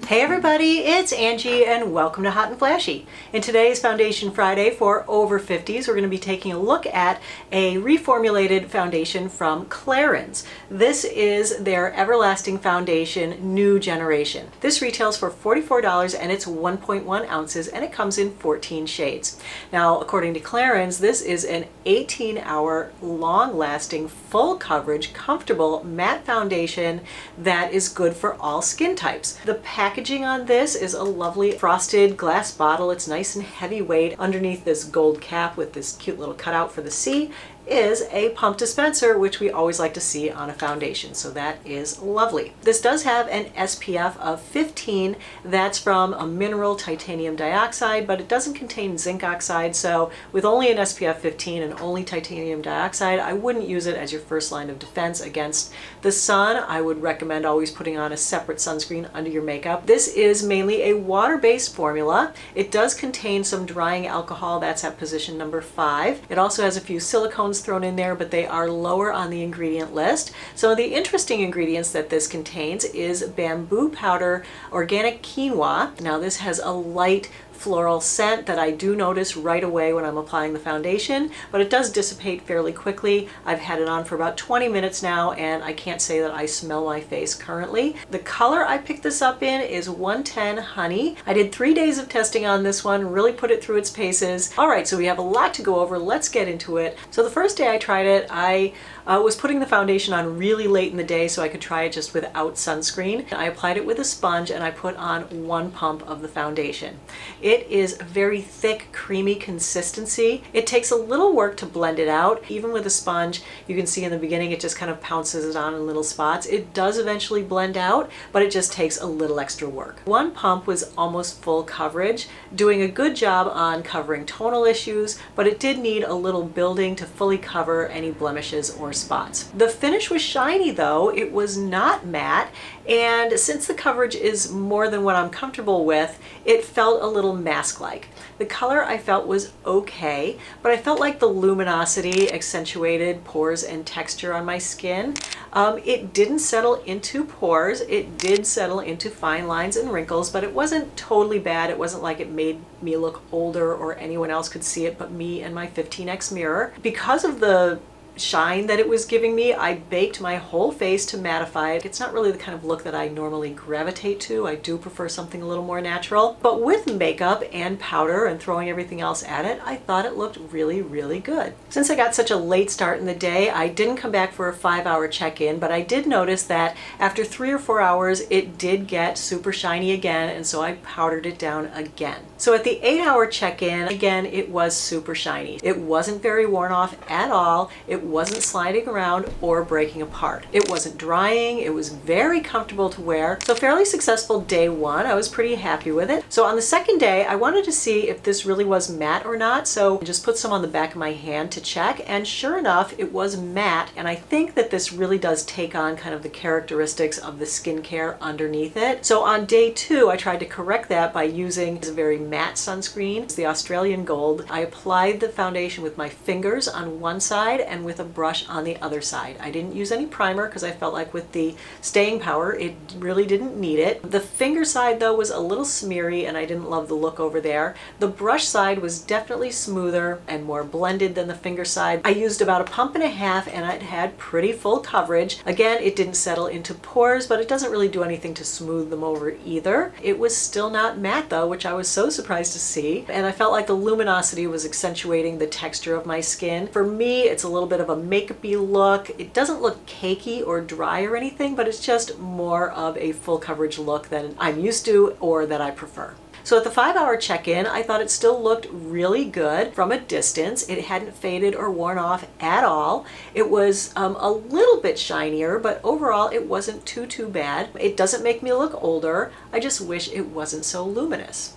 Hey everybody, it's Angie and welcome to Hot and Flashy. In today's Foundation Friday for over 50s, we're going to be taking a look at a reformulated foundation from Clarins. This is their Everlasting Foundation New Generation. This retails for $44 and it's 1.1 ounces and it comes in 14 shades. Now, according to Clarins, this is an 18-hour, long-lasting, full coverage, comfortable matte foundation that is good for all skin types. The packaging on this is a lovely frosted glass bottle. It's nice and heavyweight. Underneath this gold cap with this cute little cutout for the C is a pump dispenser, which we always like to see on a foundation, so that is lovely. This does have an SPF of 15. That's from a mineral titanium dioxide, but it doesn't contain zinc oxide, so with only an SPF 15 and only titanium dioxide, I wouldn't use it as your first line of defense against the sun. I would recommend always putting on a separate sunscreen under your makeup. This is mainly a water-based formula. It does contain some drying alcohol. That's at position number 5. It also has a few silicones thrown in there, but they are lower on the ingredient list. Some of the interesting ingredients that this contains is bamboo powder, organic quinoa. Now this has a light floral scent that I do notice right away when I'm applying the foundation, but it does dissipate fairly quickly. I've had it on for about 20 minutes now and I can't say that I smell my face currently. The color I picked this up in is 110 Honey. I did 3 days of testing on this one, really put it through its paces. All right, so we have a lot to go over. Let's get into it. So the first day I tried it, I was putting the foundation on really late in the day so I could try it just without sunscreen. I applied it with a sponge and I put on 1 pump of the foundation. It is very thick, creamy consistency. It takes a little work to blend it out. Even with a sponge, you can see in the beginning it just kind of pounces it on in little spots. It does eventually blend out, but it just takes a little extra work. 1 pump was almost full coverage, doing a good job on covering tonal issues, but it did need a little building to fully cover any blemishes or spots. The finish was shiny though. It was not matte, and since the coverage is more than what I'm comfortable with, it felt a little mask-like. The color I felt was okay, but I felt like the luminosity accentuated pores and texture on my skin. It didn't settle into pores. It did settle into fine lines and wrinkles, but it wasn't totally bad. It wasn't like it made me look older or anyone else could see it but me and my 15x mirror. Because of the shine that it was giving me, I baked my whole face to mattify it. It's not really the kind of look that I normally gravitate to. I do prefer something a little more natural, but with makeup and powder and throwing everything else at it, I thought it looked really, really good. Since I got such a late start in the day, I didn't come back for a 5-hour check-in, but I did notice that after 3 or 4 hours, it did get super shiny again, and so I powdered it down again. So at the 8-hour check-in, again, it was super shiny. It wasn't very worn off at all. It wasn't sliding around or breaking apart. It wasn't drying. It was very comfortable to wear. So fairly successful day 1. I was pretty happy with it. So on the second day, I wanted to see if this really was matte or not. So I just put some on the back of my hand to check. And sure enough, it was matte. And I think that this really does take on kind of the characteristics of the skincare underneath it. So on day 2, I tried to correct that by using a very matte sunscreen. It's the Australian Gold. I applied the foundation with my fingers on one side and with a brush on the other side. I didn't use any primer because I felt like with the staying power, it really didn't need it. The finger side though was a little smeary and I didn't love the look over there. The brush side was definitely smoother and more blended than the finger side. I used about 1.5 pumps and it had pretty full coverage. Again, it didn't settle into pores, but it doesn't really do anything to smooth them over either. It was still not matte though, which I was so surprised to see. And I felt like the luminosity was accentuating the texture of my skin. For me, it's a little bit of a makeup-y look. It doesn't look cakey or dry or anything, but it's just more of a full coverage look than I'm used to or that I prefer. So at the 5-hour check-in, I thought it still looked really good from a distance. It hadn't faded or worn off at all. It was a little bit shinier, but overall it wasn't too bad. It doesn't make me look older. I just wish it wasn't so luminous.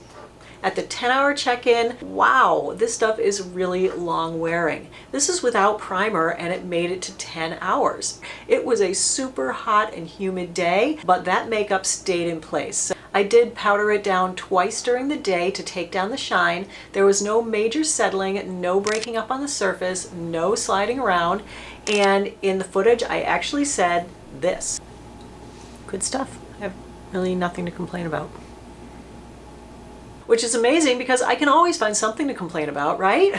At the 10-hour check-in, wow, this stuff is really long wearing. This is without primer and it made it to 10 hours. It was a super hot and humid day, but that makeup stayed in place. I did powder it down twice during the day to take down the shine. There was no major settling, no breaking up on the surface, no sliding around, and in the footage I actually said this. Good stuff. Really nothing to complain about. Which is amazing because I can always find something to complain about, right?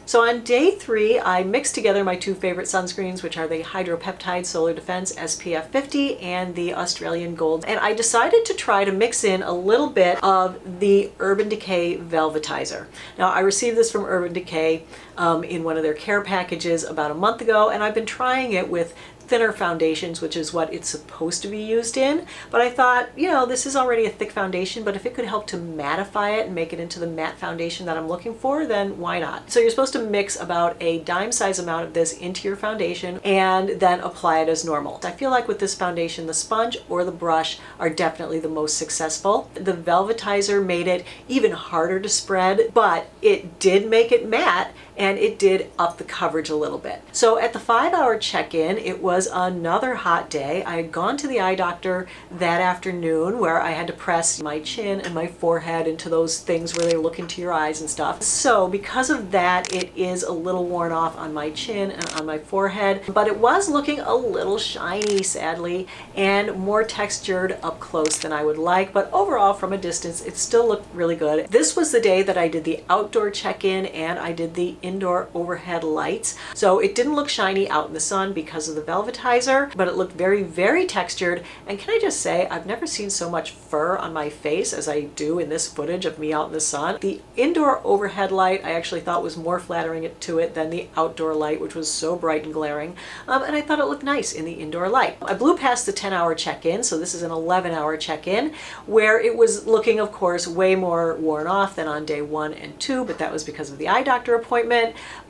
So on day 3, I mixed together my 2 favorite sunscreens, which are the Hydropeptide Solar Defense SPF 50 and the Australian Gold. And I decided to try to mix in a little bit of the Urban Decay Velvetizer. Now, I received this from Urban Decay in one of their care packages about a month ago, and I've been trying it with thinner foundations, which is what it's supposed to be used in. But I thought, you know, this is already a thick foundation, but if it could help to mattify it and make it into the matte foundation that I'm looking for, then why not? So you're supposed to mix about a dime size amount of this into your foundation and then apply it as normal. I feel like with this foundation, the sponge or the brush are definitely the most successful. The Velvetizer made it even harder to spread, but it did make it matte and it did up the coverage a little bit. So at the 5-hour check-in, it was another hot day. I had gone to the eye doctor that afternoon where I had to press my chin and my forehead into those things where they look into your eyes and stuff. So because of that, it is a little worn off on my chin and on my forehead, but it was looking a little shiny, sadly, and more textured up close than I would like. But overall, from a distance, it still looked really good. This was the day that I did the outdoor check-in and I did the indoor overhead lights. So it didn't look shiny out in the sun because of the Velvetizer, but it looked very, very textured. And can I just say, I've never seen so much fur on my face as I do in this footage of me out in the sun. The indoor overhead light I actually thought was more flattering to it than the outdoor light, which was so bright and glaring. And I thought it looked nice in the indoor light. I blew past the 10-hour check-in, so this is an 11-hour check-in, where it was looking, of course, way more worn off than on day 1 and 2, but that was because of the eye doctor appointment.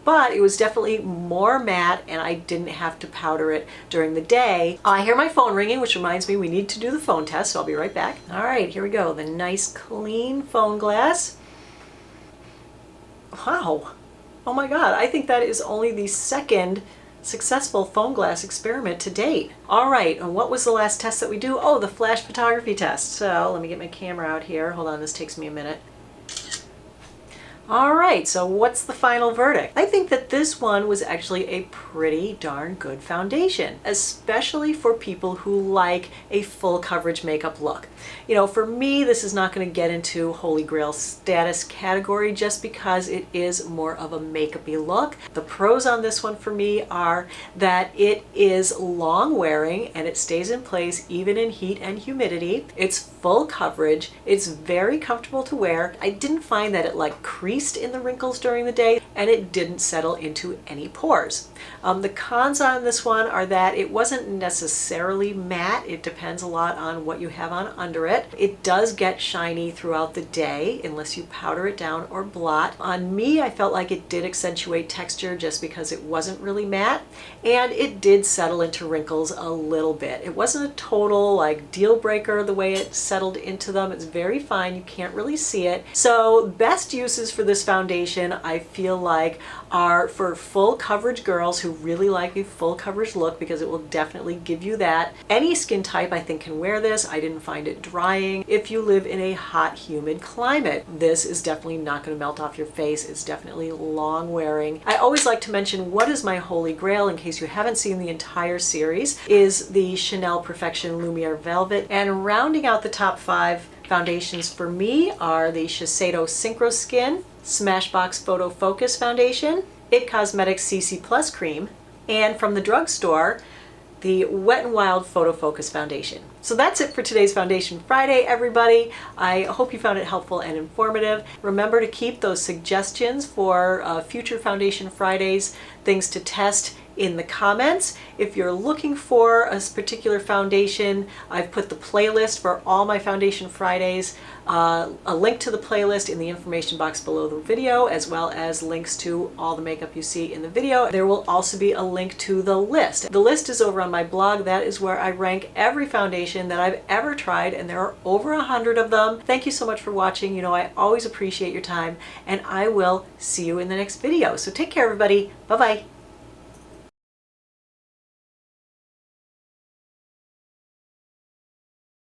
But it was definitely more matte and I didn't have to powder it during the day. I hear my phone ringing, which reminds me we need to do the phone test, so I'll be right back. All right, here we go. The nice clean phone glass. Wow. Oh my God, I think that is only the second successful phone glass experiment to date. All right, and what was the last test that we do? Oh, the flash photography test. So let me get my camera out here. Hold on, this takes me a minute. All right, so what's the final verdict? I think that this one was actually a pretty darn good foundation, especially for people who like a full coverage makeup look. You know, for me, this is not going to get into Holy Grail status category just because it is more of a makeup-y look. The pros on this one for me are that it is long wearing and it stays in place even in heat and humidity. It's full coverage. It's very comfortable to wear. I didn't find that it like creased in the wrinkles during the day, and it didn't settle into any pores. The cons on this one are that it wasn't necessarily matte. It depends a lot on what you have on under it. It does get shiny throughout the day unless you powder it down or blot. On me, I felt like it did accentuate texture just because it wasn't really matte, and it did settle into wrinkles a little bit. It wasn't a total like deal breaker the way it settled into them. It's very fine. You can't really see it. So best uses for this foundation, I feel like, are for full coverage girls who really like a full coverage look because it will definitely give you that. Any skin type I think can wear this. I didn't find it drying. If you live in a hot, humid climate, this is definitely not going to melt off your face. It's definitely long wearing. I always like to mention what is my holy grail in case you haven't seen the entire series is the Chanel Perfection Lumiere Velvet. And rounding out the top 5 foundations for me are the Shiseido Synchro Skin Smashbox Photo Focus Foundation, IT Cosmetics CC Plus Cream, and from the drugstore, the Wet n Wild Photo Focus Foundation. So that's it for today's Foundation Friday, everybody. I hope you found it helpful and informative. Remember to keep those suggestions for future Foundation Fridays, things to test, in the comments. If you're looking for a particular foundation, I've put the playlist for all my Foundation Fridays, a link to the playlist in the information box below the video, as well as links to all the makeup you see in the video. There will also be a link to the list. The list is over on my blog. That is where I rank every foundation that I've ever tried, and there are over 100 of them. Thank you so much for watching. You know, I always appreciate your time, and I will see you in the next video. So take care, everybody. Bye-bye.